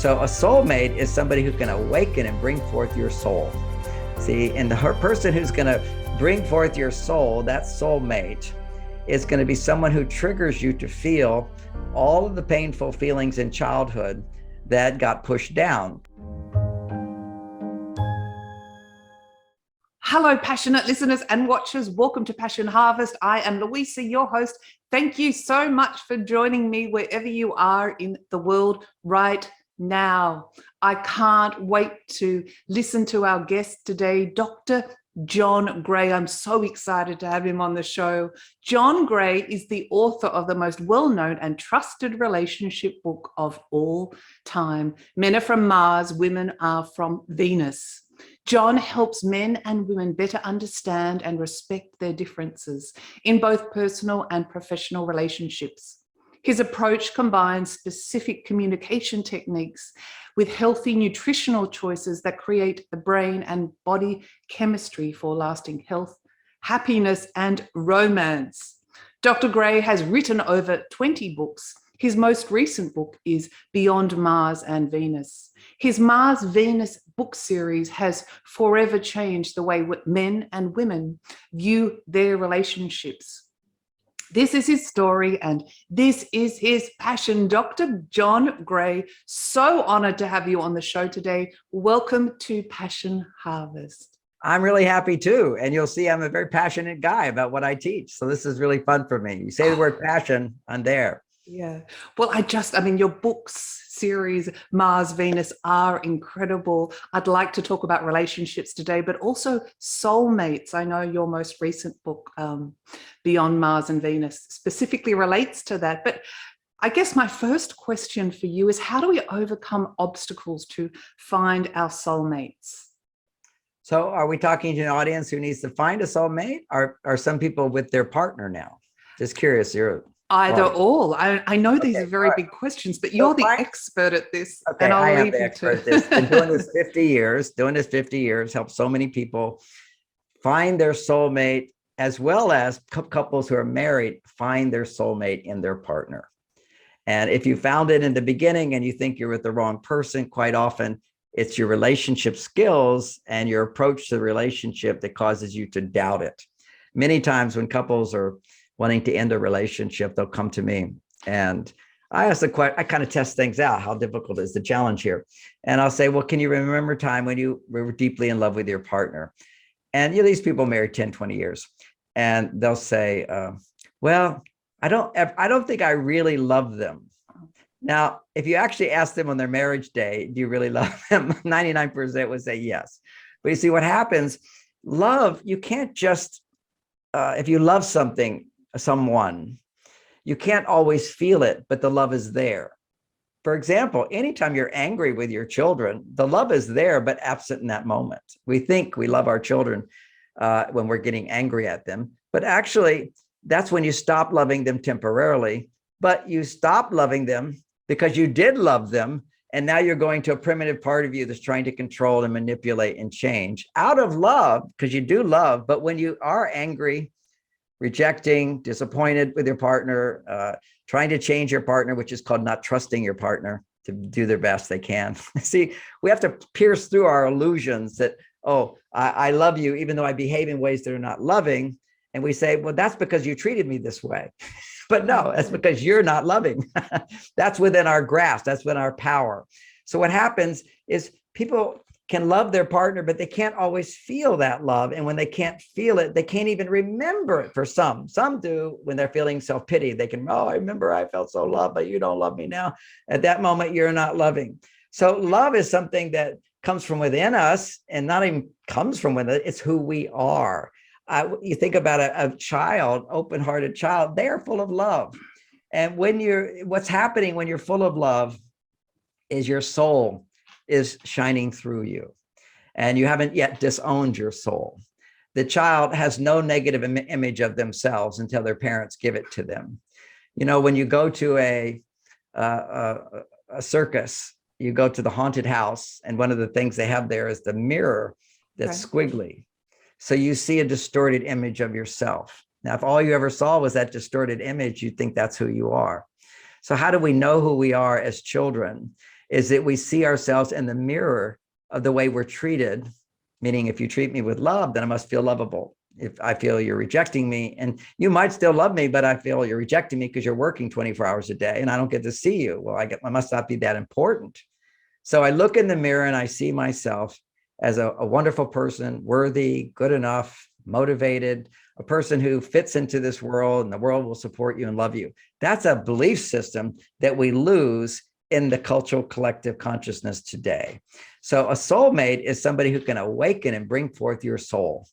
So a soulmate is somebody who can awaken and bring forth your soul. See, and the person who's going to bring forth your soul, that soulmate, is going to be someone who triggers you to feel all of the painful feelings in childhood that got pushed down. Hello, passionate listeners and watchers. Welcome to Passion Harvest. I am Luisa, your host. Thank you so much for joining me wherever you are in the world right now. I can't wait to listen to our guest today, Dr. John Gray. I'm so excited to have him on the show. John Gray is the author of the most well-known and trusted relationship book of all time, Men Are From Mars, Women Are From Venus. John helps men and women better understand and respect their differences in both personal and professional relationships. His approach combines specific communication techniques with healthy nutritional choices that create the brain and body chemistry for lasting health, happiness, and romance. Dr. Gray has written over 20 books. His most recent book is Beyond Mars and Venus. His Mars-Venus book series has forever changed the way men and women view their relationships. This is his story and this is his passion. Dr. John Gray, so honored to have you on the show today. Welcome to Passion Harvest. I'm really happy too. And you'll see I'm a very passionate guy about what I teach. So this is really fun for me. You say the word passion, I'm there. Yeah. Well, your books series, Mars, Venus, are incredible. I'd like to talk about relationships today, but also soulmates. I know your most recent book, Beyond Mars and Venus, specifically relates to that. But I guess my first question for you is, how do we overcome obstacles to find our soulmates? So are we talking to an audience who needs to find a soulmate, or are some people with their partner now? Just curious. Either or. I know these are very big questions, but you're the expert at this. Okay, and I am the expert at this. Been doing this 50 years, helped so many people find their soulmate, as well as couples who are married find their soulmate in their partner. And if you found it in the beginning and you think you're with the wrong person, quite often it's your relationship skills and your approach to the relationship that causes you to doubt it. Many times when couples are wanting to end a relationship, they'll come to me and I ask the question, I kind of test things out. How difficult is the challenge here? And I'll say, well, can you remember a time when you were deeply in love with your partner? And these people married 10, 20 years. And they'll say, well, I don't think I really love them. Now, if you actually ask them on their marriage day, do you really love them? 99% would say yes. But you see what happens, love, you can't just, if you love someone, you can't always feel it, but the love is there. For example, anytime you're angry with your children, the love is there, but absent in that moment. We think we love our children when we're getting angry at them, but actually that's when you stop loving them temporarily, but you stop loving them because you did love them. And now you're going to a primitive part of you that's trying to control and manipulate and change out of love, because you do love. But when you are angry, rejecting, disappointed with your partner, trying to change your partner, which is called not trusting your partner to do their best they can. See, we have to pierce through our illusions that, oh, I love you, even though I behave in ways that are not loving. And we say, well, that's because you treated me this way. But no, that's because you're not loving. That's within our grasp. That's within our power. So what happens is people can love their partner, but they can't always feel that love. And when they can't feel it, they can't even remember it for some. Some do when they're feeling self-pity. They can, oh, I remember I felt so loved, but you don't love me now. At that moment, you're not loving. So love is something that comes from within us, and not even comes from within, it's who we are. You think about a child, open-hearted child, they are full of love. And what's happening when you're full of love is your soul is shining through you, and you haven't yet disowned your soul. The child has no negative image of themselves until their parents give it to them. When you go to a circus, you go to the haunted house, and one of the things they have there is the mirror that's squiggly. So you see a distorted image of yourself. Now, if all you ever saw was that distorted image, you'd think that's who you are. So how do we know who we are as children? is that we see ourselves in the mirror of the way we're treated. Meaning, if you treat me with love, then I must feel lovable. If I feel you're rejecting me, and you might still love me, but I feel you're rejecting me because you're working 24 hours a day and I don't get to see you. Well, I must not be that important. So I look in the mirror and I see myself as a wonderful person, worthy, good enough, motivated, a person who fits into this world, and the world will support you and love you. That's a belief system that we lose in the cultural collective consciousness today. So a soulmate is somebody who can awaken and bring forth your soul.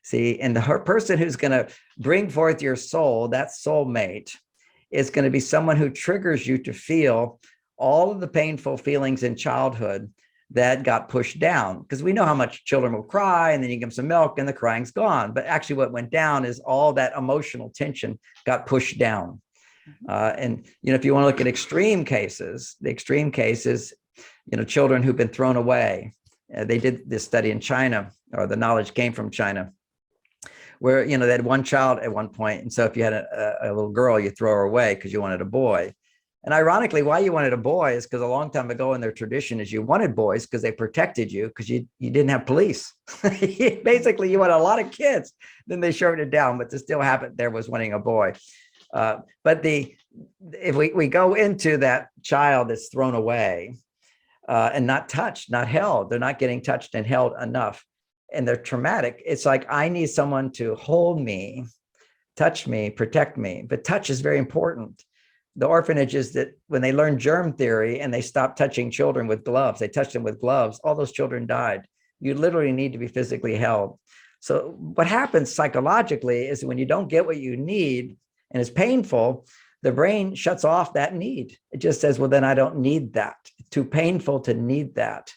See, and the person who's going to bring forth your soul, that soulmate, is going to be someone who triggers you to feel all of the painful feelings in childhood that got pushed down. Because we know how much children will cry, and then you give them some milk and the crying's gone. But actually what went down is all that emotional tension got pushed down. And, if you want to look at extreme cases, the extreme cases, children who've been thrown away. They did this study in China, or the knowledge came from China, where, they had one child at one point. And so if you had a little girl, you throw her away because you wanted a boy. And ironically, why you wanted a boy is because a long time ago in their tradition is you wanted boys because they protected you, because you didn't have police. Basically, you wanted a lot of kids. Then they shortened it down, but to still have it, there was wanting a boy. But if we go into that child that's thrown away and not touched, not held, they're not getting touched and held enough, and they're traumatic. It's like, I need someone to hold me, touch me, protect me. But touch is very important. The orphanages that when they learned germ theory and they stopped touching children with gloves, they touched them with gloves, all those children died. You literally need to be physically held. So what happens psychologically is when you don't get what you need and it's painful, the brain shuts off that need. It just says, well, then I don't need that. It's too painful to need that.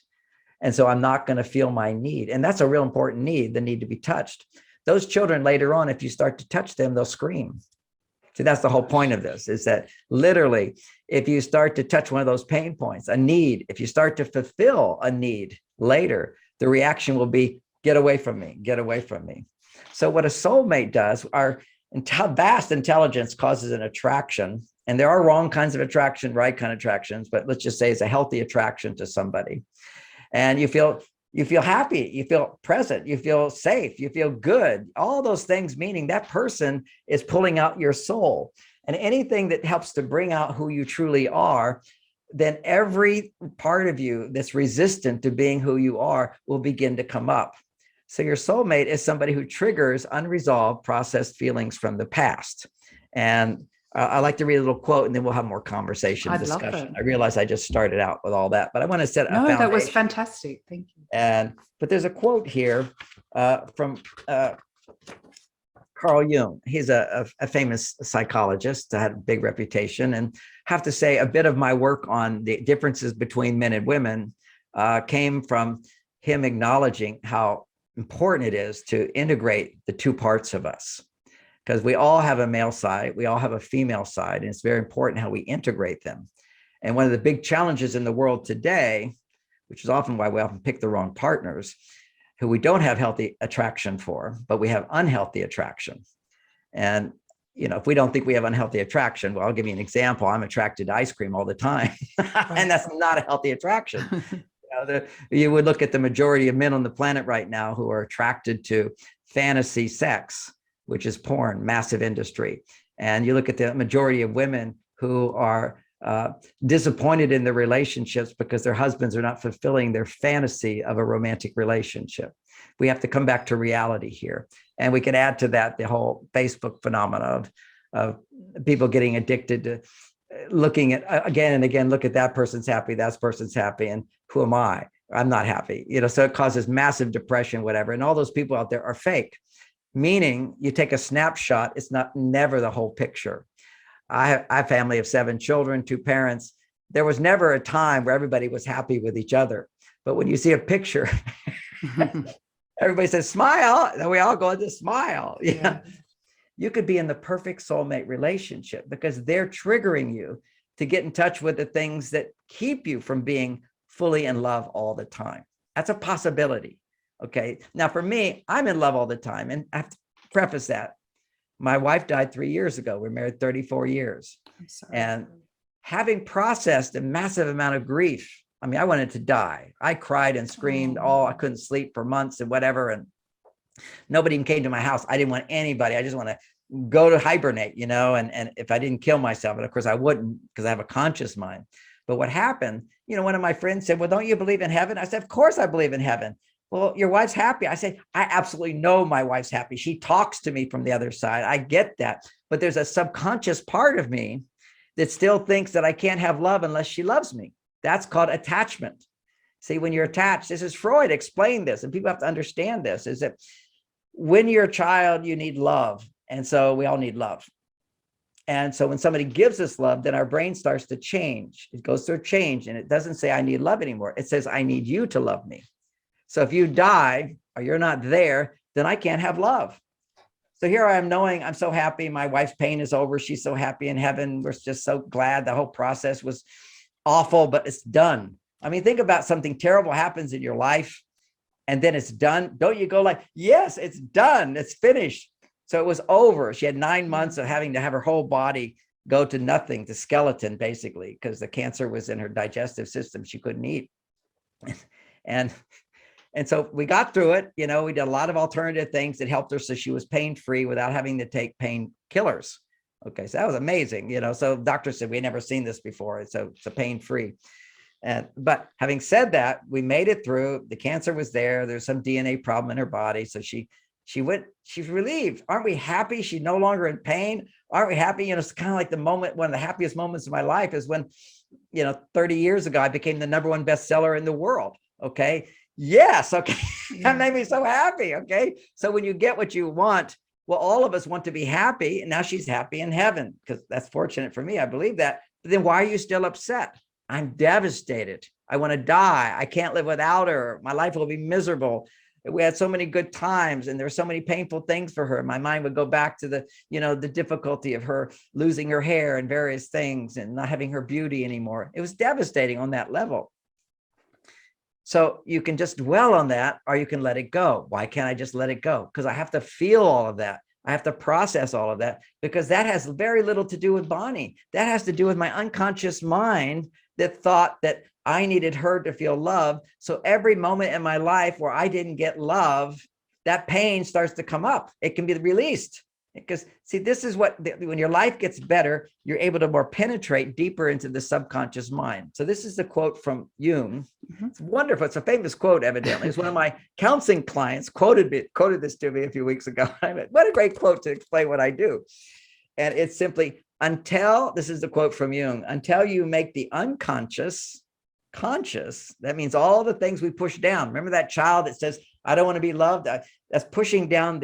And so I'm not going to feel my need. And that's a real important need, the need to be touched. Those children later on, if you start to touch them, they'll scream. See, that's the whole point of this, is that literally, if you start to touch one of those pain points, a need, if you start to fulfill a need later, the reaction will be, get away from me, get away from me. So what a soulmate does, our vast intelligence causes an attraction. And there are wrong kinds of attraction, right kind of attractions, but let's just say it's a healthy attraction to somebody. And you feel happy, you feel present, you feel safe, you feel good, all those things, meaning that person is pulling out your soul. And anything that helps to bring out who you truly are, then every part of you that's resistant to being who you are will begin to come up. So your soulmate is somebody who triggers unresolved, processed feelings from the past. And I like to read a little quote, and then we'll have more conversation, discussion. I realize I just started out with all that, but I want to set a foundation. That was fantastic. Thank you. But there's a quote here from Carl Jung. He's a famous psychologist that had a big reputation, and have to say a bit of my work on the differences between men and women came from him acknowledging how important it is to integrate the two parts of us. Because we all have a male side, we all have a female side, and it's very important how we integrate them. And one of the big challenges in the world today, which is often why we often pick the wrong partners, who we don't have healthy attraction for, but we have unhealthy attraction. And, if we don't think we have unhealthy attraction, well, I'll give you an example. I'm attracted to ice cream all the time, and that's not a healthy attraction. You would look at the majority of men on the planet right now who are attracted to fantasy sex, which is porn, massive industry. And you look at the majority of women who are disappointed in their relationships because their husbands are not fulfilling their fantasy of a romantic relationship. We have to come back to reality here. And we can add to that the whole Facebook phenomena of people getting addicted to looking at again and again, look at that person's happy, that person's happy, and who am I? I'm not happy. So it causes massive depression, whatever. And all those people out there are fake. Meaning you take a snapshot, it's never the whole picture. I have a family of 7 children, 2 parents. There was never a time where everybody was happy with each other. But when you see a picture, everybody says, smile. And we all go into smile. Yeah. You could be in the perfect soulmate relationship because they're triggering you to get in touch with the things that keep you from being fully in love all the time. That's a possibility. Okay. Now for me, I'm in love all the time. And I have to preface that. My wife died 3 years ago. We're married 34 years. And having processed a massive amount of grief. I mean, I wanted to die. I cried and screamed. Oh, I couldn't sleep for months and whatever. And nobody even came to my house. I didn't want anybody. I just want to go to hibernate, and if I didn't kill myself, and of course I wouldn't, because I have a conscious mind. But what happened, one of my friends said, well, don't you believe in heaven? I said, of course I believe in heaven. Well, your wife's happy. I say, I absolutely know my wife's happy. She talks to me from the other side. I get that. But there's a subconscious part of me that still thinks that I can't have love unless she loves me. That's called attachment. See, when you're attached, this is Freud explained this, and people have to understand this, is that when you're a child, you need love. And so we all need love. And so when somebody gives us love, then our brain starts to change. It goes through a change, and it doesn't say I need love anymore. It says I need you to love me. So if you die or you're not there, then I can't have love. So here I am knowing I'm so happy. My wife's pain is over. She's so happy in heaven. We're just so glad. The whole process was awful, but it's done. I mean, think about something terrible happens in your life and then it's done. Don't you go like, yes, it's done. It's finished. So it was over. She had 9 months of having to have her whole body go to nothing, to skeleton, basically, because the cancer was in her digestive system. She couldn't eat. And so we got through it. We did a lot of alternative things that helped her. So she was pain-free without having to take painkillers. Okay. So that was amazing. So doctors said, we never seen this before. So it's a pain-free. But having said that, we made it through. The cancer was there. There's some DNA problem in her body. So she's relieved. Aren't we happy? She's no longer in pain. Aren't we happy? It's kind of like the moment, one of the happiest moments of my life is when, 30 years ago, I became the #1 bestseller in the world. Okay. Yes. Okay. That made me so happy. Okay. So when you get what you want, well, all of us want to be happy. And now she's happy in heaven, because that's fortunate for me. I believe that. But then why are you still upset? I'm devastated. I want to die. I can't live without her. My life will be miserable. We had so many good times and there were so many painful things for her. My mind would go back to the difficulty of her losing her hair and various things and not having her beauty anymore. It was devastating on that level. So you can just dwell on that, or you can let it go. Why can't I just let it go? Because I have to feel all of that. I have to process all of that, because that has very little to do with Bonnie. That has to do with my unconscious mind that thought that I needed her to feel love. So every moment in my life where I didn't get love, that pain starts to come up. It can be released. Because see, this is when your life gets better, you're able to more penetrate deeper into the subconscious mind. So this is the quote from Jung. Mm-hmm. It's wonderful. It's a famous quote, evidently. It's one of my counseling clients quoted this to me a few weeks ago. I mean, what a great quote to explain what I do. And it's simply, this is the quote from Jung, until you make the unconscious conscious, that means all the things we push down. Remember that child that says, I don't want to be loved? That's pushing down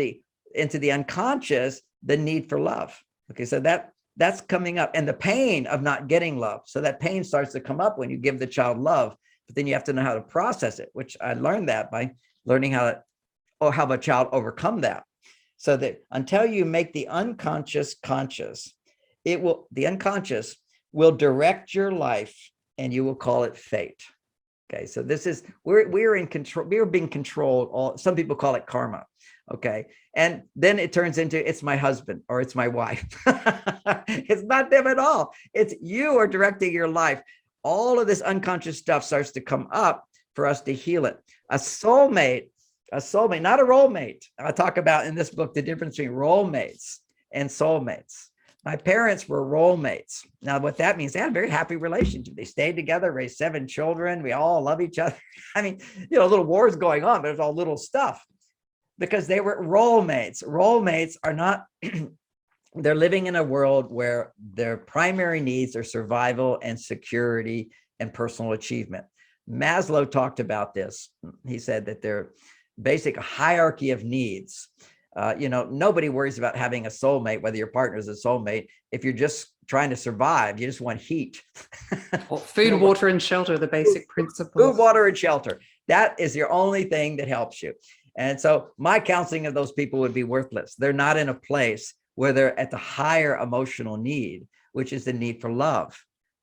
into the unconscious, the need for love. Okay, so that's coming up, and the pain of not getting love. So that pain starts to come up when you give the child love, but then you have to know how to process it, which I learned that by learning how a child overcome that. So that until you make the unconscious conscious, the unconscious will direct your life, and you will call it fate. Okay, so this is, we're in control, we're being controlled. Some people call it karma. Okay. And then it turns into, it's my husband or it's my wife. It's not them at all. It's you are directing your life. All of this unconscious stuff starts to come up for us to heal it. A soulmate, not a role mate. I talk about in this book, the difference between role mates and soulmates. My parents were role mates. Now, what that means, they had a very happy relationship. They stayed together, raised 7 children. We all love each other. I mean, little wars going on, but it's all little stuff. Because they were role mates. Role mates are not, they're living in a world where their primary needs are survival and security and personal achievement. Maslow talked about this. He said that their basic hierarchy of needs, nobody worries about having a soulmate, whether your partner is a soulmate. If you're just trying to survive, you just want heat. Well, food, water, and shelter, the basic principles. Food, water, and shelter. That is your only thing that helps you. And so my counseling of those people would be worthless. They're not in a place where they're at the higher emotional need, which is the need for love.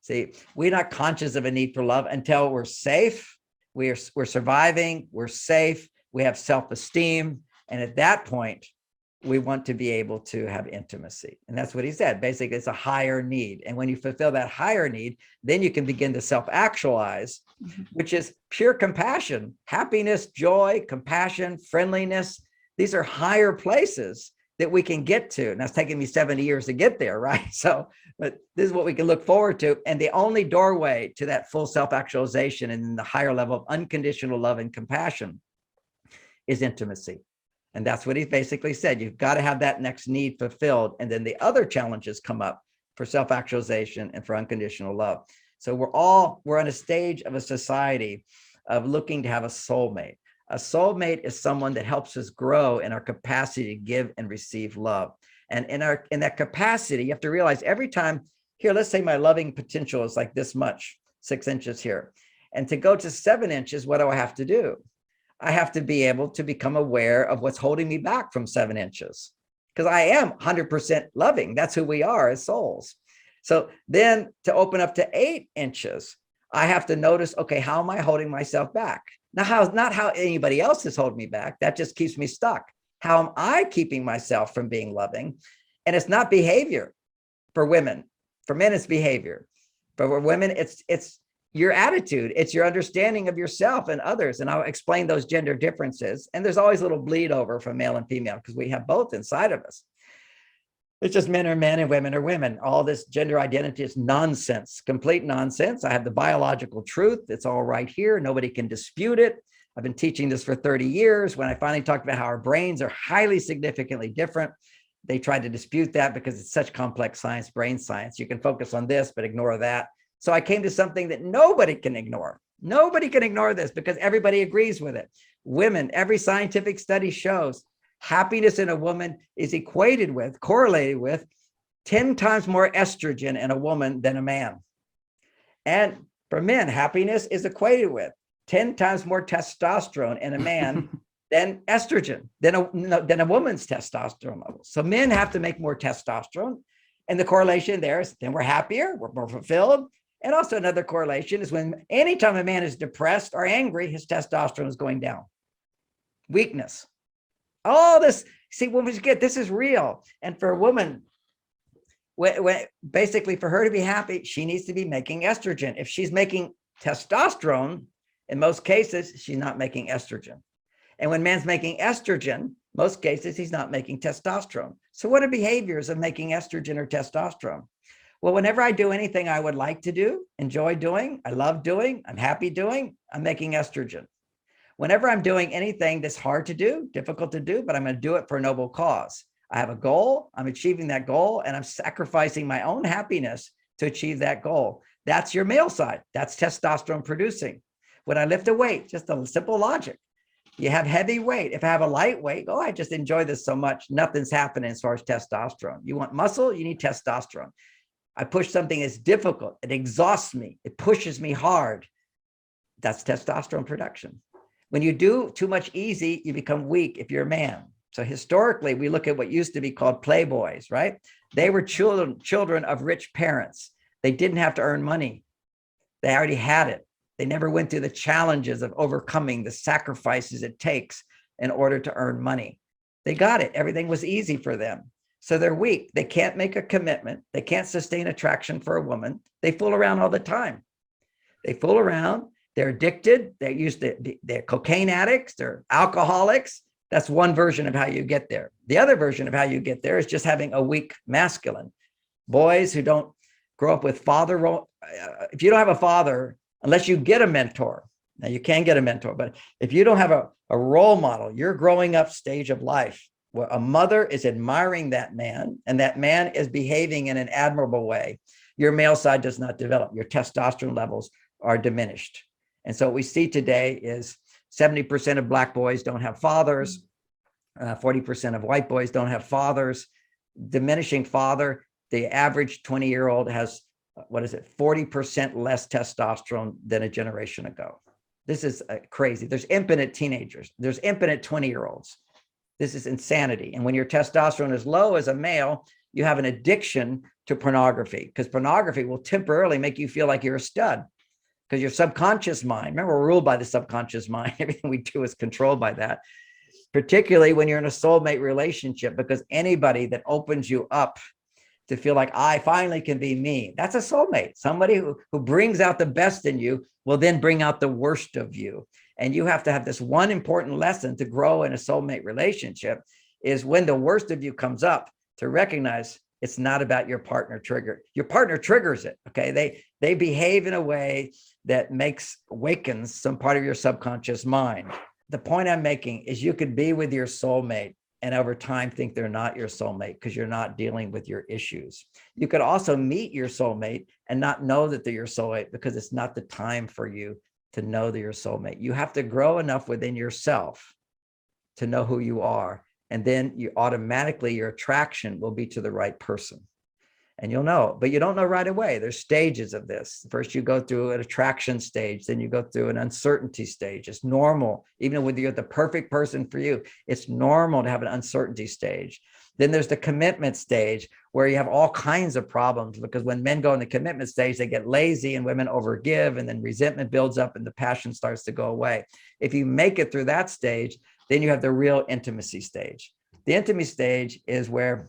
See, we're not conscious of a need for love until we're safe. We're surviving. We're safe. We have self-esteem. And at that point, we want to be able to have intimacy. And that's what he said. Basically, it's a higher need. And when you fulfill that higher need, then you can begin to self-actualize, which is pure compassion, happiness, joy, compassion, friendliness. These are higher places that we can get to. Now, it's taken me 70 years to get there, right? So, but this is what we can look forward to. And the only doorway to that full self-actualization and the higher level of unconditional love and compassion is intimacy. And that's what he basically said. You've got to have that next need fulfilled. And then the other challenges come up for self-actualization and for unconditional love. So we're on a stage of a society of looking to have a soulmate. A soulmate is someone that helps us grow in our capacity to give and receive love. And in that capacity, you have to realize every time here, let's say my loving potential is like this much, 6 inches here. And to go to 7 inches, what do I have to do? I have to be able to become aware of what's holding me back from 7 inches, because I am 100% loving. That's who we are as souls. So then to open up to 8 inches, I have to notice, okay, how am I holding myself back? Now, not how anybody else is holding me back. That just keeps me stuck. How am I keeping myself from being loving? And it's not behavior for women. For men, it's behavior. But for women, it's your attitude. It's your understanding of yourself and others. And I'll explain those gender differences. And there's always a little bleed over from male and female because we have both inside of us. It's just men are men and women are women. All this gender identity is nonsense, complete nonsense. I have the biological truth. It's all right here. Nobody can dispute it. I've been teaching this for 30 years. When I finally talked about how our brains are highly significantly different, they tried to dispute that because it's such complex science, brain science. You can focus on this, but ignore that. So I came to something that nobody can ignore. Nobody can ignore this because everybody agrees with it. Women, every scientific study shows happiness in a woman is correlated with 10 times more estrogen in a woman than a man. And for men, happiness is equated with 10 times more testosterone in a man than estrogen, than a woman's testosterone levels. So men have to make more testosterone. And the correlation there is then we're happier, we're more fulfilled. And also another correlation is when anytime a man is depressed or angry, his testosterone is going down. Weakness. All this, see, when we get, this is real. And for a woman, basically for her to be happy, she needs to be making estrogen. If she's making testosterone, in most cases, she's not making estrogen. And when man's making estrogen, most cases, he's not making testosterone. So what are behaviors of making estrogen or testosterone? Well, whenever I do anything I would like to do, enjoy doing, I love doing, I'm happy doing, I'm making estrogen. Whenever I'm doing anything that's hard to do, difficult to do, but I'm going to do it for a noble cause. I have a goal, I'm achieving that goal, and I'm sacrificing my own happiness to achieve that goal. That's your male side. That's testosterone producing. When I lift a weight, just a simple logic. You have heavy weight. If I have a light weight, I just enjoy this so much. Nothing's happening as far as testosterone. You want muscle, you need testosterone. I push something that's difficult. It exhausts me. It pushes me hard. That's testosterone production. When you do too much easy, you become weak if you're a man. So historically, we look at what used to be called playboys, right? They were children of rich parents. They didn't have to earn money. They already had it. They never went through the challenges of overcoming the sacrifices it takes in order to earn money. They got it. Everything was easy for them. So they're weak. They can't make a commitment. They can't sustain attraction for a woman. They fool around all the time. They fool around. They're addicted. They're cocaine addicts. They're alcoholics. That's one version of how you get there. The other version of how you get there is just having a weak masculine. Boys who don't grow up with father role. If you don't have a father, unless you get a mentor, now you can get a mentor, but if you don't have a role model, you're growing up stage of life where a mother is admiring that man and that man is behaving in an admirable way, your male side does not develop. Your testosterone levels are diminished. And so what we see today is 70% of Black boys don't have fathers, 40% of white boys don't have fathers, diminishing father. The average 20-year-old has, 40% less testosterone than a generation ago. This is crazy. There's infinite teenagers. There's infinite 20-year-olds. This is insanity. And when your testosterone is low as a male, you have an addiction to pornography because pornography will temporarily make you feel like you're a stud because your subconscious mind, remember, we're ruled by the subconscious mind. Everything we do is controlled by that. particularly when you're in a soulmate relationship, because anybody that opens you up to feel like I finally can be me, that's a soulmate. Somebody who brings out the best in you will then bring out the worst of you. And you have to have this one important lesson to grow in a soulmate relationship, is when the worst of you comes up, to recognize it's not about your partner trigger. Your partner triggers it. Okay. They behave in a way that awakens some part of your subconscious mind. The point I'm making is you could be with your soulmate and over time think they're not your soulmate because you're not dealing with your issues. You could also meet your soulmate and not know that they're your soulmate because it's not the time for you to know they're your soulmate. You have to grow enough within yourself to know who you are. And then you automatically, your attraction will be to the right person. And you'll know, but you don't know right away. There's stages of this. First, you go through an attraction stage, then you go through an uncertainty stage. It's normal, even when you're the perfect person for you, it's normal to have an uncertainty stage. Then there's the commitment stage where you have all kinds of problems, because when men go in the commitment stage, they get lazy and women overgive, and then resentment builds up and the passion starts to go away. If you make it through that stage, then you have the real intimacy stage. The intimacy stage is where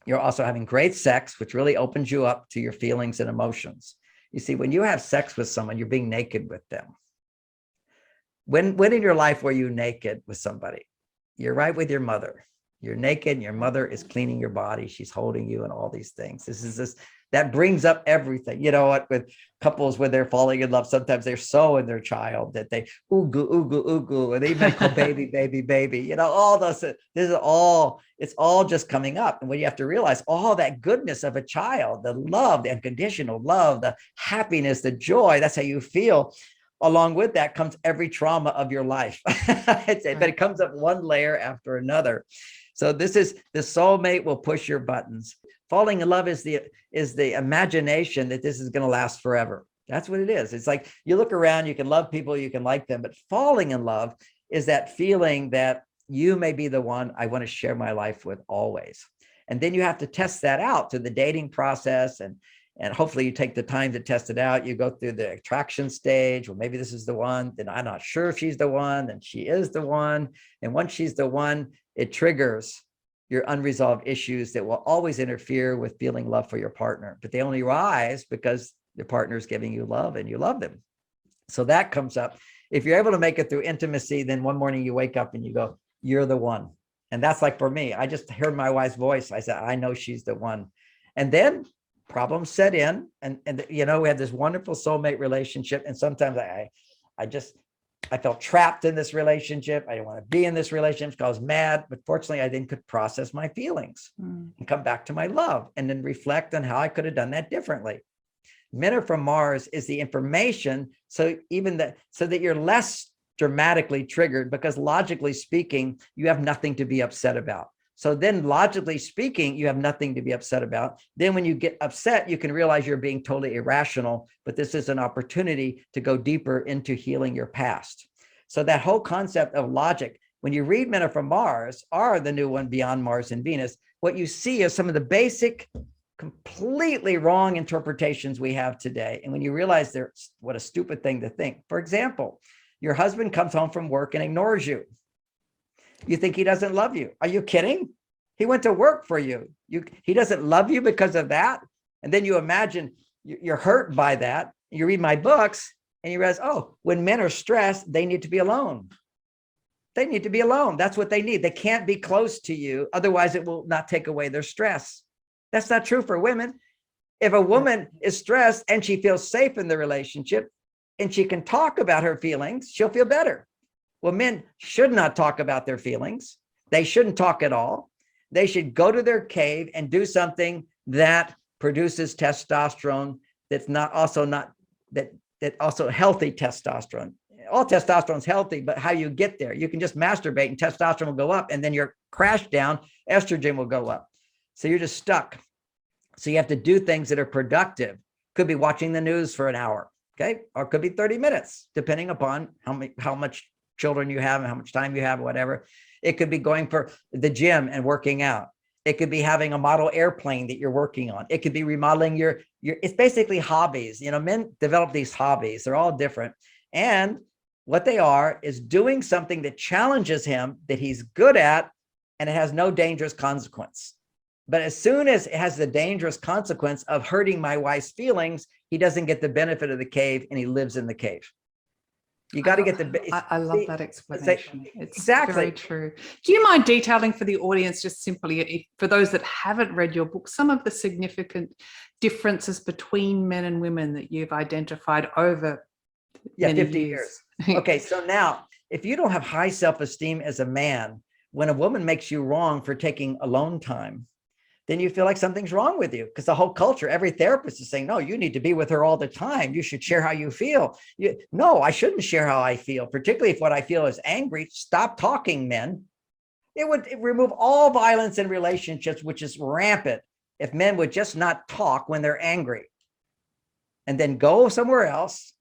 you're also having great sex, which really opens you up to your feelings and emotions. You see, when you have sex with someone, you're being naked with them. When in your life were you naked with somebody? You're right with your mother. You're naked and your mother is cleaning your body. She's holding you and all these things. That brings up everything. You know what, with couples, when they're falling in love, sometimes they're so in their child that they oogle, oogle, oogle, and they even call baby, baby, baby, you know, all those, it's all just coming up. And when you have to realize all that goodness of a child, the love, the unconditional love, the happiness, the joy, that's how you feel. Along with that comes every trauma of your life. But it comes up one layer after another. So the soulmate will push your buttons. Falling in love is the imagination that this is going to last forever. That's what it is. It's like you look around, you can love people, you can like them, but falling in love is that feeling that you may be the one I want to share my life with always. And then you have to test that out through the dating process, and hopefully you take the time to test it out. You go through the attraction stage. Well, maybe this is the one. Then I'm not sure if she's the one. Then she is the one. And once she's the one, it triggers your unresolved issues that will always interfere with feeling love for your partner. But they only rise because your partner is giving you love and you love them. So that comes up. If you're able to make it through intimacy, then one morning you wake up and you go, you're the one. And that's like for me, I just heard my wife's voice. I said, I know she's the one. And then problems set in, and you know, we had this wonderful soulmate relationship. And sometimes I felt trapped in this relationship. I didn't want to be in this relationship because I was mad, but fortunately I then could process my feelings and come back to my love and then reflect on how I could have done that differently. Men Are From Mars is the information. So that you're less dramatically triggered, because logically speaking, you have nothing to be upset about. So then logically speaking, you have nothing to be upset about. Then when you get upset, you can realize you're being totally irrational, but this is an opportunity to go deeper into healing your past. So that whole concept of logic, when you read Men Are From Mars, or the new one, Beyond Mars and Venus, what you see is some of the basic, completely wrong interpretations we have today. And when you realize what a stupid thing to think. For example, your husband comes home from work and ignores you. You think he doesn't love you. Are you kidding? He went to work for you. He doesn't love you because of that. And then you imagine you're hurt by that. You read my books and you realize, oh, when men are stressed, they need to be alone. They need to be alone. That's what they need. They can't be close to you. Otherwise, it will not take away their stress. That's not true for women. If a woman is stressed and she feels safe in the relationship and she can talk about her feelings, she'll feel better. Well, men should not talk about their feelings. They shouldn't talk at all. They should go to their cave and do something that produces testosterone. That's also healthy testosterone. All testosterone is healthy, but how you get there? You can just masturbate and testosterone will go up, and then your crash down, estrogen will go up. So you're just stuck. So you have to do things that are productive. Could be watching the news for an hour, okay? Or it could be 30 minutes, depending upon how much children you have and how much time you have, whatever. It could be going for the gym and working out. It could be having a model airplane that you're working on. It could be remodeling it's basically hobbies. You know, men develop these hobbies. They're all different. And What they are is doing something that challenges him that he's good at, and it has no dangerous consequence. But as soon as it has the dangerous consequence of hurting my wife's feelings, he doesn't get the benefit of the cave, and he lives in the cave. You got to get the. I love that explanation. It's exactly very true. Do you mind detailing for the audience, just simply, for those that haven't read your book, some of the significant differences between men and women that you've identified over many 50 years? Okay, so now, if you don't have high self-esteem as a man, when a woman makes you wrong for taking alone time, then you feel like something's wrong with you, because the whole culture, every therapist is saying, no, you need to be with her all the time. You should share how you feel. No, I shouldn't share how I feel, particularly if what I feel is angry. Stop talking, men. It would remove all violence in relationships, which is rampant, if men would just not talk when they're angry, and then go somewhere else,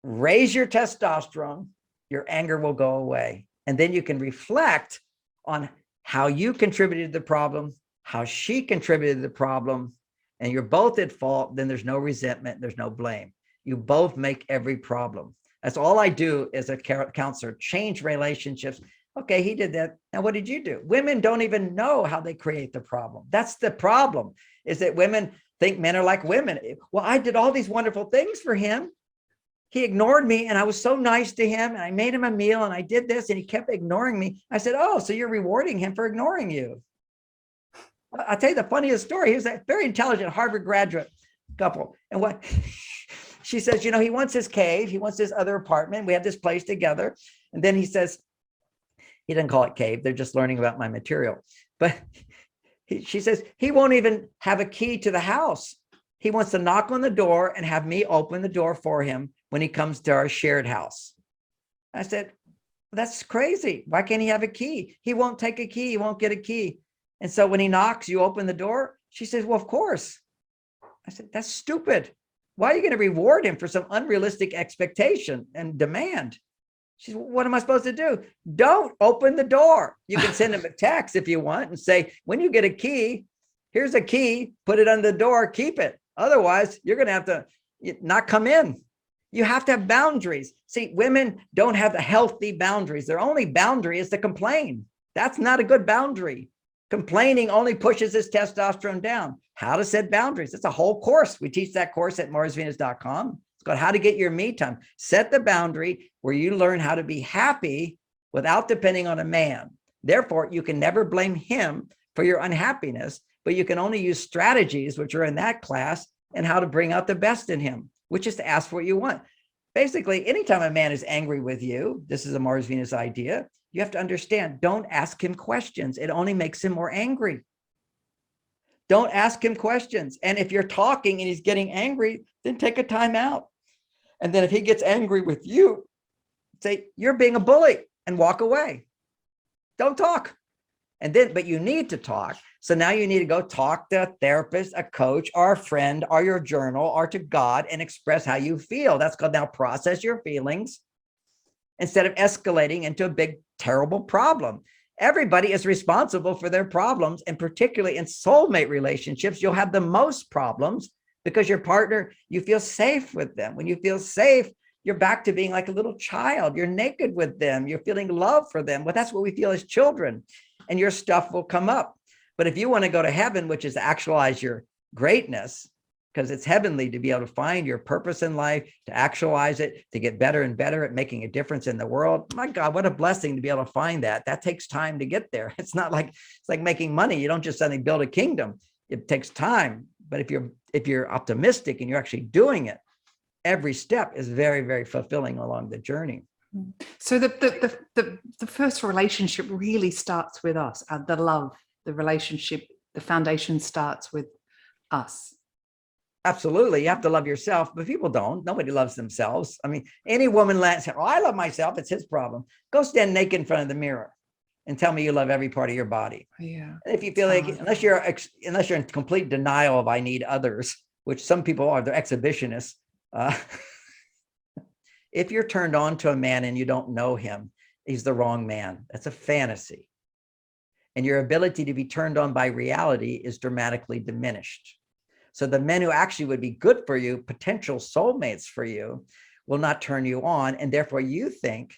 raise your testosterone, your anger will go away. And then you can reflect on how you contributed to the problem, how she contributed to the problem, and you're both at fault. Then there's no resentment, there's no blame. You both make every problem. That's all I do as a counselor, change relationships. Okay, he did that. Now, what did you do? Women don't even know how they create the problem. That's the problem, is that women think men are like women. Well, I did all these wonderful things for him. He ignored me, and I was so nice to him, and I made him a meal, and I did this, and he kept ignoring me. I said, oh, so you're rewarding him for ignoring you. I'll tell you the funniest story. He was a very intelligent Harvard graduate couple. And what she says, he wants his cave. He wants his other apartment. We have this place together. And then he says, he doesn't call it cave. They're just learning about my material. But she says, he won't even have a key to the house. He wants to knock on the door and have me open the door for him when he comes to our shared house. I said, that's crazy. Why can't he have a key? He won't take a key. He won't get a key. And so when he knocks, you open the door. She says, well, of course. I said, that's stupid. Why are you going to reward him for some unrealistic expectation and demand? She said, well, what am I supposed to do? Don't open the door. You can send him a text if you want and say, when you get a key, here's a key, put it on the door, keep it. Otherwise, you're going to have to not come in. You have to have boundaries. See, women don't have the healthy boundaries. Their only boundary is to complain. That's not a good boundary. Complaining only pushes his testosterone down. How to set boundaries. It's a whole course. We teach that course at marsvenus.com. It's called How to Get Your Me Time. Set the boundary where you learn how to be happy without depending on a man. Therefore, you can never blame him for your unhappiness, but you can only use strategies, which are in that class, and how to bring out the best in him, which is to ask for what you want. Basically, anytime a man is angry with you, this is a Mars Venus idea, you have to understand, don't ask him questions. It only makes him more angry. Don't ask him questions. And if you're talking and he's getting angry, then take a time out. And then if he gets angry with you, say, you're being a bully, and walk away. Don't talk. And then, but you need to talk. So now you need to go talk to a therapist, a coach, or a friend, or your journal, or to God, and express how you feel. That's called now process your feelings instead of escalating into a big, terrible problem. Everybody is responsible for their problems. And particularly in soulmate relationships, you'll have the most problems because your partner, you feel safe with them. When you feel safe, you're back to being like a little child. You're naked with them. You're feeling love for them. Well, that's what we feel as children. And your stuff will come up. But if you want to go to heaven, which is actualize your greatness, because it's heavenly to be able to find your purpose in life, to actualize it, to get better and better at making a difference in the world. My God, what a blessing to be able to find that. That takes time to get there. It's not like, it's like making money. You don't just suddenly build a kingdom. It takes time. But if you're optimistic and you're actually doing it, every step is very, very fulfilling along the journey. So the first relationship really starts with us, the love, the relationship, the foundation starts with us. Absolutely. You have to love yourself, but people don't. Nobody loves themselves. I mean, any woman lands, oh, I love myself. It's his problem. Go stand naked in front of the mirror and tell me you love every part of your body. Yeah. And if you feel like, unless you're in complete denial of I need others, which some people are, they're exhibitionists. If you're turned on to a man and you don't know him, he's the wrong man. That's a fantasy. And your ability to be turned on by reality is dramatically diminished. So the men who actually would be good for you, potential soulmates for you, will not turn you on. And therefore you think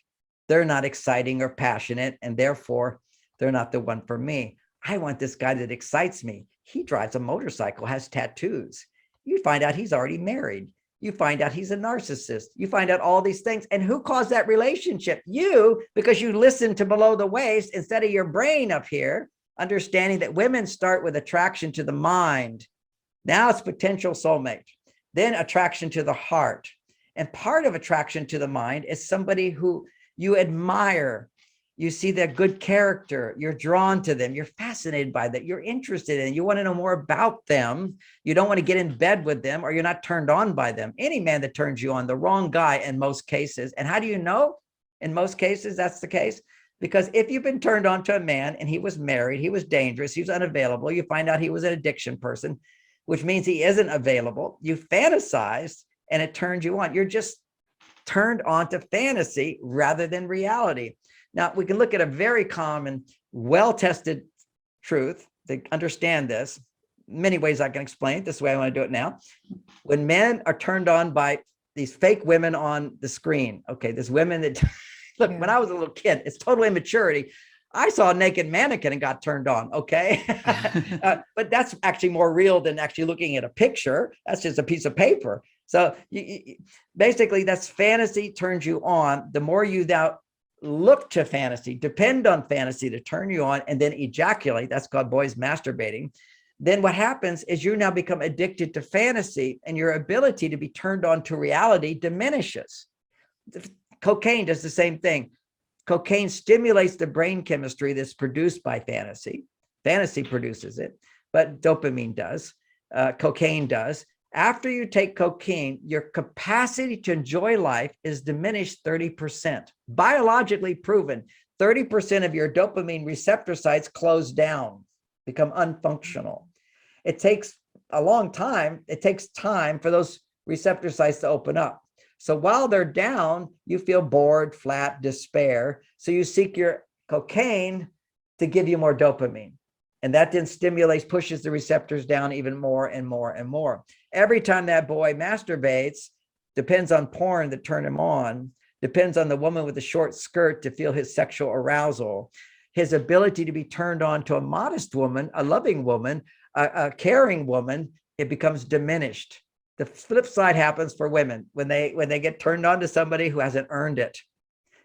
they're not exciting or passionate, and therefore they're not the one for me. I want this guy that excites me. He drives a motorcycle, has tattoos. You find out he's already married. You find out he's a narcissist. You find out all these things. And who caused that relationship? You, because you listen to below the waist instead of your brain up here, understanding that women start with attraction to the mind. Now it's potential soulmate, then attraction to the heart. And part of attraction to the mind is somebody who you admire. You see their good character, you're drawn to them, you're fascinated by that, you're interested in, you want to know more about them. You don't want to get in bed with them, or you're not turned on by them. Any man that turns you on, the wrong guy in most cases. And how do you know? In most cases, that's the case. Because if you've been turned on to a man and he was married, he was dangerous, he was unavailable, you find out he was an addiction person, which means he isn't available. You fantasized and it turned you on. You're just turned on to fantasy rather than reality. Now, we can look at a very common, well-tested truth to understand this. Many ways I can explain it. This way I want to do it now. When men are turned on by these fake women on the screen, okay, there's women that, look, when I was a little kid, it's total immaturity. I saw a naked mannequin and got turned on, okay? But that's actually more real than actually looking at a picture. That's just a piece of paper. So basically, that's fantasy turns you on. The more you now look to fantasy, depend on fantasy to turn you on, and then ejaculate, that's called boys masturbating, then what happens is you now become addicted to fantasy, and your ability to be turned on to reality diminishes. Cocaine does the same thing. Cocaine stimulates the brain chemistry that's produced by fantasy. Fantasy produces it, but dopamine does. Cocaine does. After you take cocaine, your capacity to enjoy life is diminished 30%. Biologically proven, 30% of your dopamine receptor sites close down, become unfunctional. It takes a long time. It takes time for those receptor sites to open up. So while they're down, you feel bored, flat, despair. So you seek your cocaine to give you more dopamine. And that then stimulates, pushes the receptors down even more and more and more. Every time that boy masturbates, depends on porn to turn him on, depends on the woman with the short skirt to feel his sexual arousal. His ability to be turned on to a modest woman, a loving woman, a caring woman, it becomes diminished. The flip side happens for women when they get turned on to somebody who hasn't earned it.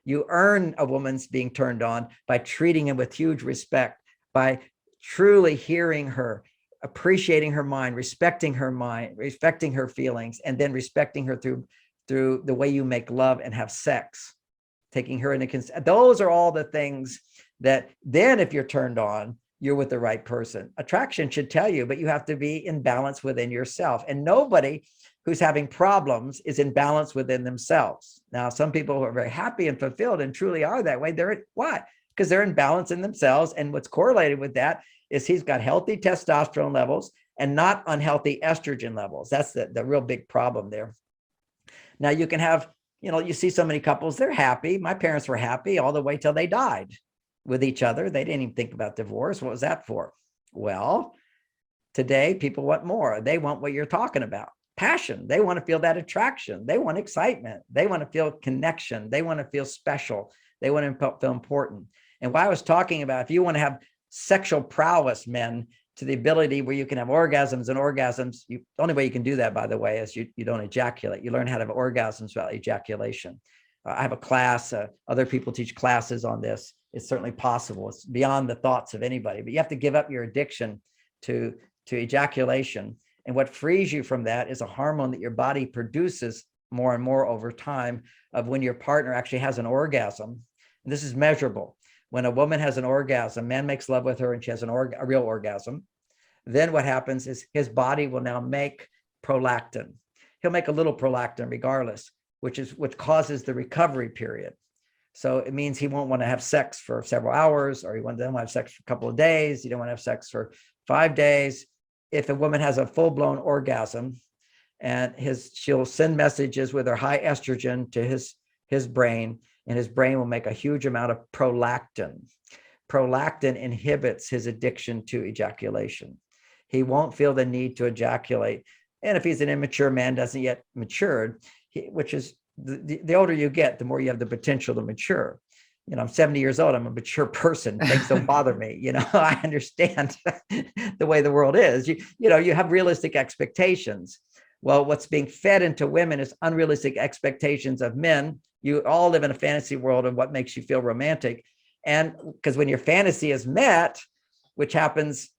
You earn a woman's being turned on by treating him with huge respect, by truly hearing her, appreciating her mind, respecting her feelings, and then respecting her through the way you make love and have sex, taking her into consideration. Those are all the things that then, if you're turned on, you're with the right person. Attraction should tell you, but you have to be in balance within yourself. And nobody who's having problems is in balance within themselves. Now, some people who are very happy and fulfilled and truly are that way, why? Because they're in balance in themselves. And what's correlated with that is he's got healthy testosterone levels and not unhealthy estrogen levels. That's the real big problem there. Now you can have, you see so many couples, they're happy. My parents were happy all the way till they died with each other. They didn't even think about divorce. What was that for? Well, today people want more. They want what you're talking about. Passion. They want to feel that attraction. They want excitement. They want to feel connection. They want to feel special. They want to feel important. And what I was talking about, if you want to have sexual prowess, men, to the ability where you can have orgasms, the only way you can do that, by the way, is you don't ejaculate. You learn how to have orgasms without ejaculation. I have a class, other people teach classes on this. It's certainly possible. It's beyond the thoughts of anybody, but you have to give up your addiction to ejaculation. And what frees you from that is a hormone that your body produces more and more over time, of when your partner actually has an orgasm. And this is measurable. When a woman has an orgasm, man makes love with her and she has a real orgasm, then what happens is his body will now make prolactin. He'll make a little prolactin regardless, which causes the recovery period. So it means he won't want to have sex for several hours, or he doesn't want to have sex for a couple of days. He don't want to have sex for 5 days. If a woman has a full-blown orgasm, and she'll send messages with her high estrogen to his brain, and his brain will make a huge amount of prolactin. Prolactin inhibits his addiction to ejaculation. He won't feel the need to ejaculate. And if he's an immature man, doesn't yet matured, which is the older you get, the more you have the potential to mature. I'm 70 years old. I'm a mature person. Things don't bother me. I understand the way the world is. You have realistic expectations. Well, what's being fed into women is unrealistic expectations of men. You all live in a fantasy world of what makes you feel romantic. And because when your fantasy is met, which happens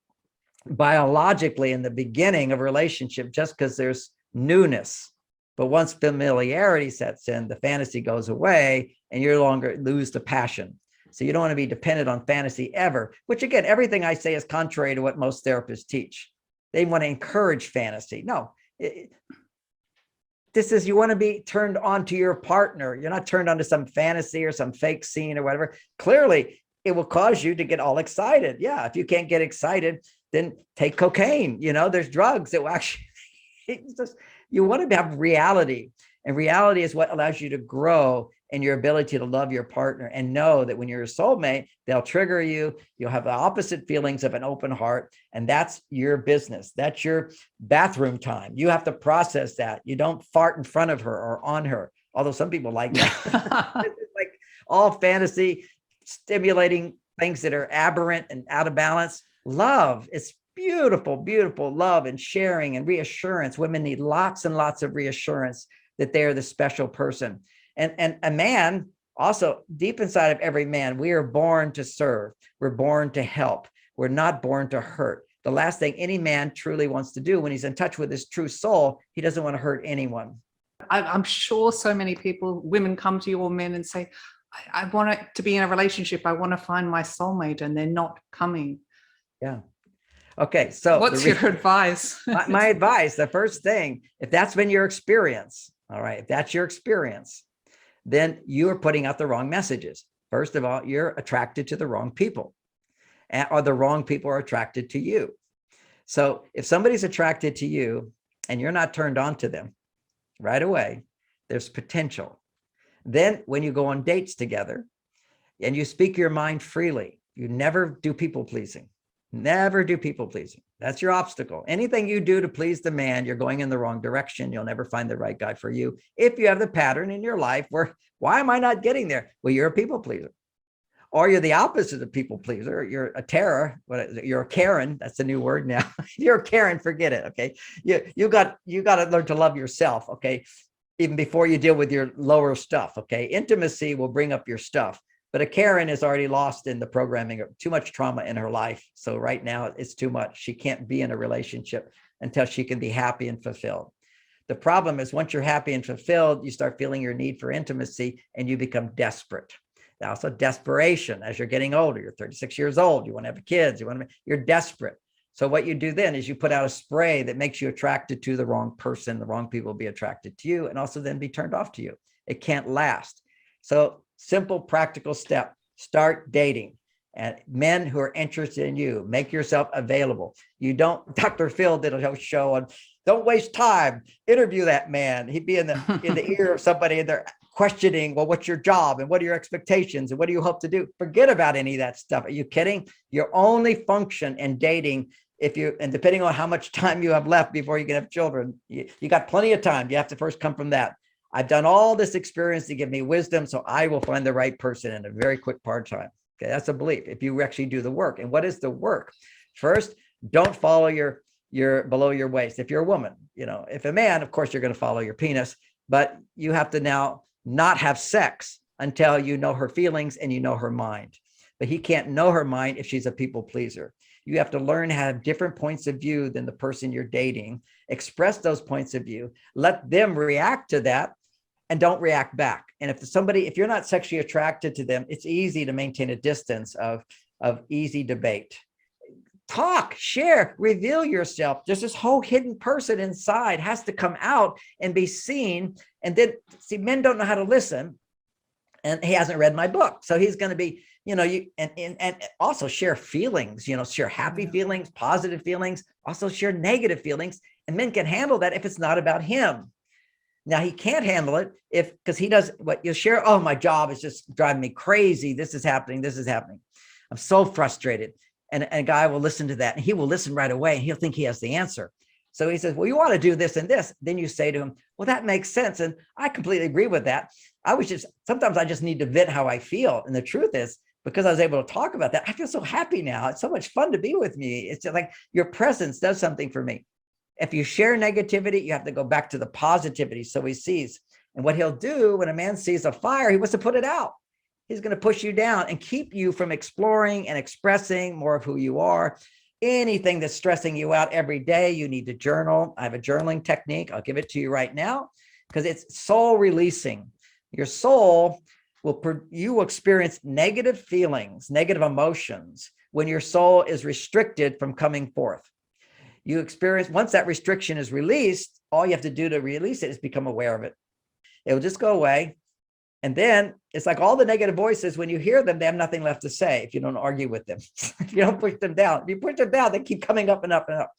biologically in the beginning of a relationship, just because there's newness. But once familiarity sets in, the fantasy goes away and you no longer lose the passion. So you don't want to be dependent on fantasy ever, which again, everything I say is contrary to what most therapists teach. They want to encourage fantasy. No, this is, you want to be turned on to your partner. You're not turned on to some fantasy or some fake scene or whatever. Clearly, it will cause you to get all excited. Yeah, if you can't get excited, then take cocaine. There's drugs that will actually, you want to have reality. And reality is what allows you to grow in your ability to love your partner and know that when you're a soulmate, they'll trigger you. You'll have the opposite feelings of an open heart. And that's your business. That's your bathroom time. You have to process that. You don't fart in front of her or on her. Although some people like that. Like all fantasy, stimulating things that are aberrant and out of balance. Love, it's beautiful, beautiful love and sharing and reassurance. Women need lots and lots of reassurance that they are the special person. And a man also, deep inside of every man, we are born to serve. We're born to help. We're not born to hurt. The last thing any man truly wants to do when he's in touch with his true soul, he doesn't want to hurt anyone. I'm sure so many people, women come to you or men and say, I want to be in a relationship. I want to find my soulmate, and they're not coming. Yeah. Okay. So what's your advice? my advice, the first thing, if that's been your experience, all right, if that's your experience, then you are putting out the wrong messages. First of all, you're attracted to the wrong people, or the wrong people are attracted to you. So if somebody's attracted to you and you're not turned on to them right away, there's potential. Then when you go on dates together and you speak your mind freely, you never do people pleasing. Never do people pleasing. That's your obstacle. Anything you do to please the man, you're going in the wrong direction. You'll never find the right guy for you. If you have the pattern in your life where, why am I not getting there? Well, you're a people pleaser. Or you're the opposite of people pleaser. You're a terror. You're a Karen. That's a new word now. You're a Karen, forget it. Okay. You got to learn to love yourself. Okay. Even before you deal with your lower stuff. Okay. Intimacy will bring up your stuff. But a Karen is already lost in the programming of too much trauma in her life. So right now it's too much. She can't be in a relationship until she can be happy and fulfilled. The problem is once you're happy and fulfilled, you start feeling your need for intimacy and you become desperate. Also desperation as you're getting older, you're 36 years old, you want to have kids, you're desperate. So what you do then is you put out a spray that makes you attracted to the wrong person. The wrong people will be attracted to you and also then be turned off to you. It can't last. So simple, practical step, start dating. And men who are interested in you, make yourself available. You don't, Dr. Phil did a show on, don't waste time, interview that man. He'd be in the ear of somebody and they're questioning, well, what's your job and what are your expectations and what do you hope to do? Forget about any of that stuff. Are you kidding? Your only function in dating, and depending on how much time you have left before you can have children, you got plenty of time. You have to first come from that. I've done all this experience to give me wisdom, so I will find the right person in a very quick part time. Okay, that's a belief. If you actually do the work. And what is the work? First, don't follow your below your waist. If you're a woman, if a man, of course, you're going to follow your penis, but you have to now not have sex until you know her feelings and you know her mind. But he can't know her mind if she's a people pleaser. You have to learn to have different points of view than the person you're dating, express those points of view, let them react to that, and don't react back. And if you're not sexually attracted to them, it's easy to maintain a distance of easy debate. Talk, share, reveal yourself. There's this whole hidden person inside has to come out and be seen. And then see, men don't know how to listen. And he hasn't read my book. So he's going to be, and also share feelings, share happy feelings, positive feelings, also share negative feelings. And men can handle that if it's not about him. Now he can't handle it because he does what you share. Oh, my job is just driving me crazy. This is happening. This is happening. I'm so frustrated. And a guy will listen to that and he will listen right away and he'll think he has the answer. So he says, well, you want to do this and this. Then you say to him, well, that makes sense. And I completely agree with that. Sometimes I just need to vent how I feel. And the truth is, because I was able to talk about that, I feel so happy now. It's so much fun to be with me. It's just like your presence does something for me. If you share negativity, you have to go back to the positivity. So he sees, and what he'll do when a man sees a fire, he wants to put it out. He's going to push you down and keep you from exploring and expressing more of who you are. Anything that's stressing you out every day, you need to journal. I have a journaling technique. I'll give it to you right now because it's soul releasing. Your soul you will experience negative feelings, negative emotions when your soul is restricted from coming forth. You experience, once that restriction is released, all you have to do to release it is become aware of it. It will just go away. And then it's like all the negative voices, when you hear them, they have nothing left to say if you don't argue with them. If you don't push them down. If you push them down, they keep coming up and up and up.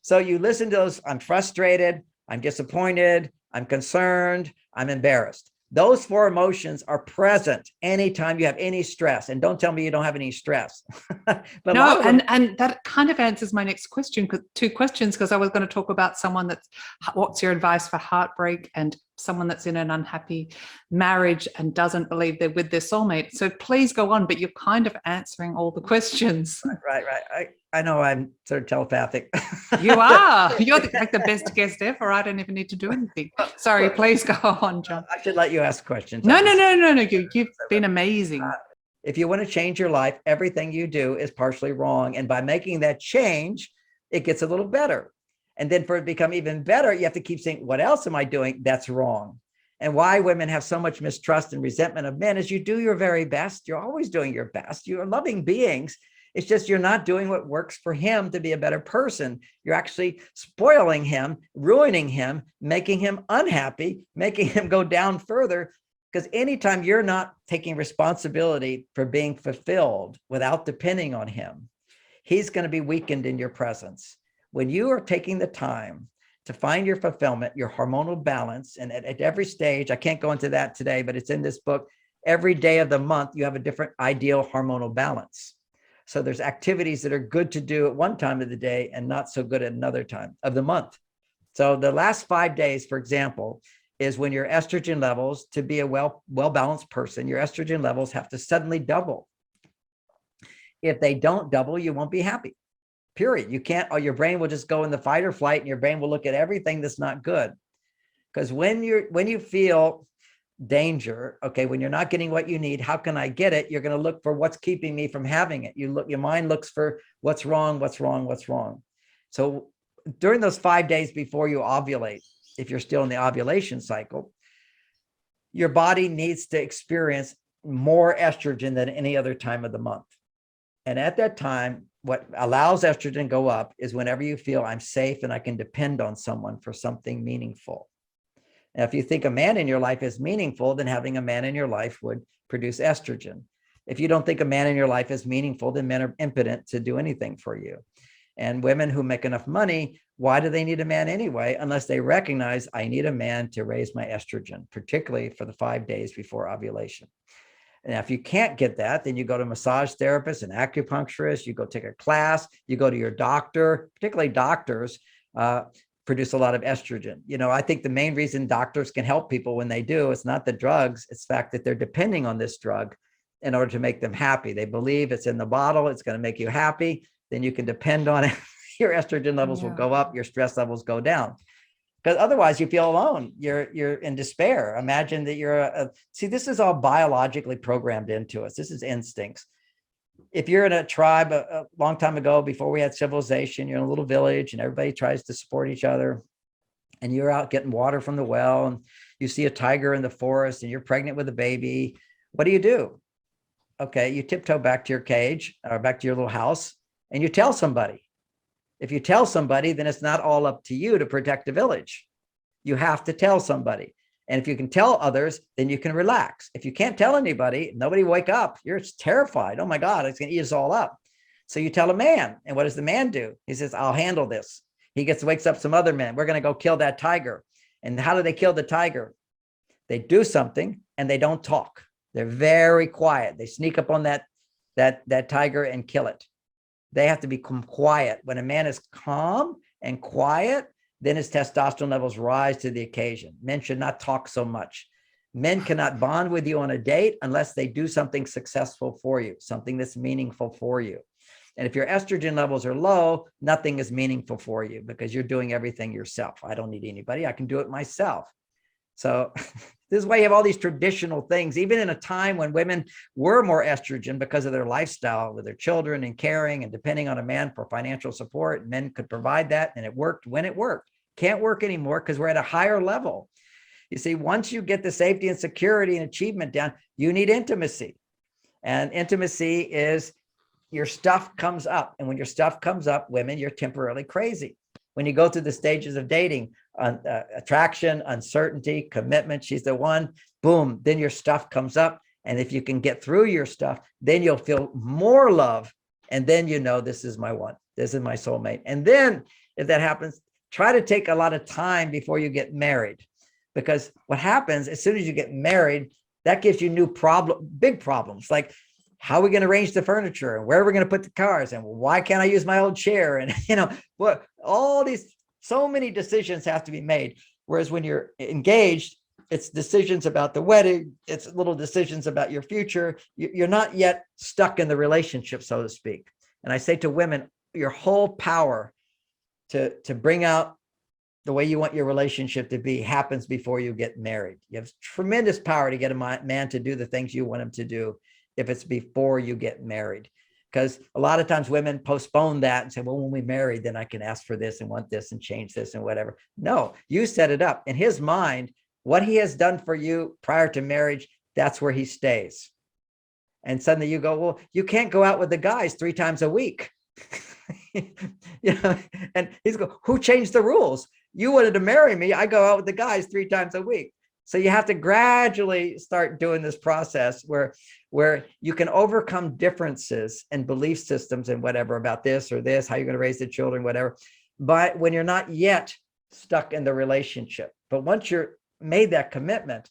So you listen to those, I'm frustrated, I'm disappointed, I'm concerned, I'm embarrassed. Those four emotions are present anytime you have any stress. And don't tell me you don't have any stress. But no, and that kind of answers my next question, two questions, because I was going to talk about someone what's your advice for heartbreak, and someone that's in an unhappy marriage and doesn't believe they're with their soulmate. So please go on, but you're kind of answering all the questions. Right. I know I'm sort of telepathic. You are. You're like the best guest ever. I don't even need to do anything. Sorry, please go on, John. I should let you ask questions. No. You've been amazing. If you want to change your life, everything you do is partially wrong. And by making that change, it gets a little better. And then for it to become even better, you have to keep saying, what else am I doing that's wrong? And why women have so much mistrust and resentment of men is you do your very best. You're always doing your best. You're loving beings. It's just you're not doing what works for him to be a better person. You're actually spoiling him, ruining him, making him unhappy, making him go down further. Because anytime you're not taking responsibility for being fulfilled without depending on him, he's going to be weakened in your presence. When you are taking the time to find your fulfillment, your hormonal balance, and at every stage, I can't go into that today, but it's in this book, every day of the month, you have a different ideal hormonal balance. So there's activities that are good to do at one time of the day and not so good at another time of the month. So the last 5 days, for example, is when your estrogen levels, to be a well-balanced person, your estrogen levels have to suddenly double. If they don't double, you won't be happy. Period. You can't, or your brain will just go in the fight or flight, and your brain will look at everything that's not good. Because when you feel danger, okay, when you're not getting what you need, how can I get it? You're going to look for what's keeping me from having it. Your mind looks for what's wrong. So during those 5 days before you ovulate, if you're still in the ovulation cycle, your body needs to experience more estrogen than any other time of the month. And at that time, what allows estrogen to go up is whenever you feel I'm safe and I can depend on someone for something meaningful. Now, if you think a man in your life is meaningful, then having a man in your life would produce estrogen. If you don't think a man in your life is meaningful, then men are impotent to do anything for you. And women who make enough money, why do they need a man anyway? Unless they recognize I need a man to raise my estrogen, particularly for the 5 days before ovulation. And if you can't get that, then you go to a massage therapist, an acupuncturist, you go take a class, you go to your doctor, particularly doctors produce a lot of estrogen. I think the main reason doctors can help people when they do, it's not the drugs, it's the fact that they're depending on this drug in order to make them happy. They believe it's in the bottle, it's going to make you happy, then you can depend on it. Your estrogen levels will go up, your stress levels go down. Because otherwise you feel alone. You're in despair. Imagine that you're see, this is all biologically programmed into us. This is instincts. If you're in a tribe a long time ago, before we had civilization, you're in a little village and everybody tries to support each other, and you're out getting water from the well and you see a tiger in the forest and you're pregnant with a baby. What do? Okay, you tiptoe back to your cage or back to your little house and you tell somebody. If you tell somebody, then it's not all up to you to protect the village. You have to tell somebody. And if you can tell others, then you can relax. If you can't tell anybody, nobody wake up. You're terrified. Oh my God, it's going to eat us all up. So you tell a man. And what does the man do? He says, I'll handle this. He wakes up some other men. We're going to go kill that tiger. And how do they kill the tiger? They do something and they don't talk. They're very quiet. They sneak up on that tiger and kill it. They have to become quiet. When a man is calm and quiet, then his testosterone levels rise to the occasion. Men should not talk so much. Men cannot bond with you on a date unless they do something successful for you, something that's meaningful for you. And if your estrogen levels are low, nothing is meaningful for you because you're doing everything yourself. I don't need anybody. I can do it myself. So this is why you have all these traditional things, even in a time when women were more estrogen because of their lifestyle with their children and caring and depending on a man for financial support. Men could provide that, and it worked when it worked. Can't work anymore because we're at a higher level. You see, once you get the safety and security and achievement down, you need intimacy. And intimacy is your stuff comes up. And when your stuff comes up, women, you're temporarily crazy. When you go through the stages of dating, attraction, uncertainty, commitment, she's the one, boom, then your stuff comes up. And if you can get through your stuff, then you'll feel more love. And then you know, this is my one, this is my soulmate. And then if that happens, try to take a lot of time before you get married. Because what happens as soon as you get married, that gives you big problems. Like, how are we going to arrange the furniture, and where are we going to put the cars, and why can't I use my old chair? And what all these, so many decisions have to be made. Whereas when you're engaged, it's decisions about the wedding. It's little decisions about your future. You're not yet stuck in the relationship, so to speak. And I say to women, your whole power to bring out the way you want your relationship to be happens before you get married. You have tremendous power to get a man to do the things you want him to do if it's before you get married. Because a lot of times women postpone that and say, well, when we marry, then I can ask for this and want this and change this and whatever. No, you set it up. In his mind, what he has done for you prior to marriage, that's where he stays. And suddenly you go, well, you can't go out with the guys 3 times a week. And he's going, who changed the rules? You wanted to marry me. I go out with the guys 3 times a week. So you have to gradually start doing this process where you can overcome differences and belief systems and whatever about this or this, how you're going to raise the children, whatever. But when you're not yet stuck in the relationship, but once you're made that commitment,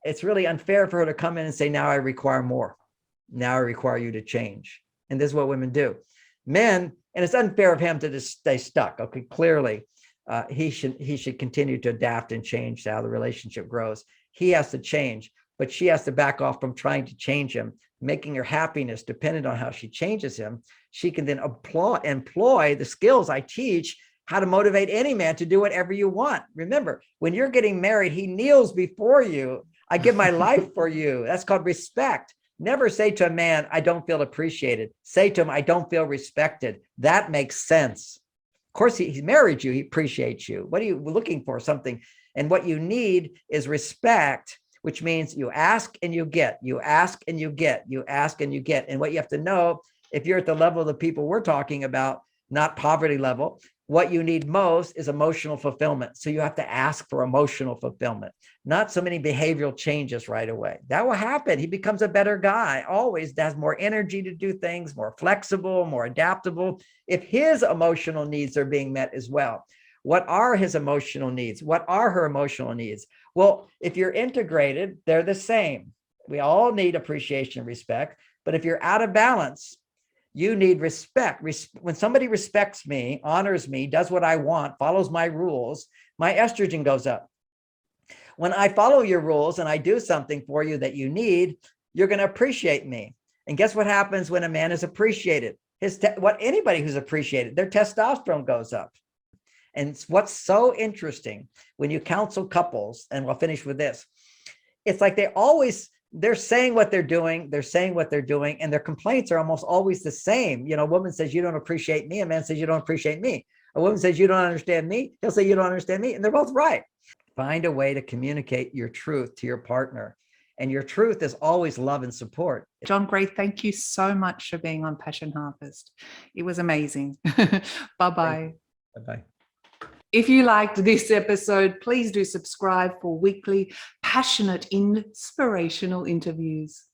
it's really unfair for her to come in and say, now I require more. Now I require you to change. And this is what women do. Men, and it's unfair of him to just stay stuck. Okay, clearly. He should continue to adapt and change how the relationship grows. He has to change, but she has to back off from trying to change him, making her happiness dependent on how she changes him. She can then employ the skills I teach, how to motivate any man to do whatever you want. Remember, when you're getting married, he kneels before you. I give my life for you. That's called respect. Never say to a man, I don't feel appreciated. Say to him, I don't feel respected. That makes sense. Of course, he married you. He appreciates you. What are you looking for? Something. And what you need is respect, which means you ask and you get, you ask and you get, you ask and you get. And what you have to know, if you're at the level of the people we're talking about, not poverty level, what you need most is emotional fulfillment. So you have to ask for emotional fulfillment, not so many behavioral changes right away. That will happen. He becomes a better guy, always has more energy to do things, more flexible, more adaptable. If his emotional needs are being met as well. What are his emotional needs? What are her emotional needs? Well, if you're integrated, they're the same. We all need appreciation and respect. But if you're out of balance, you need respect. When somebody respects me, honors me, does what I want, follows my rules, my estrogen goes up. When I follow your rules and I do something for you that you need, you're going to appreciate me. And guess what happens when a man is appreciated? Anybody who's appreciated, their testosterone goes up. And what's so interesting when you counsel couples, and we'll finish with this, it's like they're saying what they're doing, and their complaints are almost always the same. A woman says, you don't appreciate me. A man says, you don't appreciate me. A woman says, you don't understand me. He'll say, you don't understand me. And they're both right. Find a way to communicate your truth to your partner. And your truth is always love and support. John Gray, thank you so much for being on Passion Harvest. It was amazing. Bye-bye. Bye-bye. If you liked this episode, please do subscribe for weekly passionate, inspirational interviews.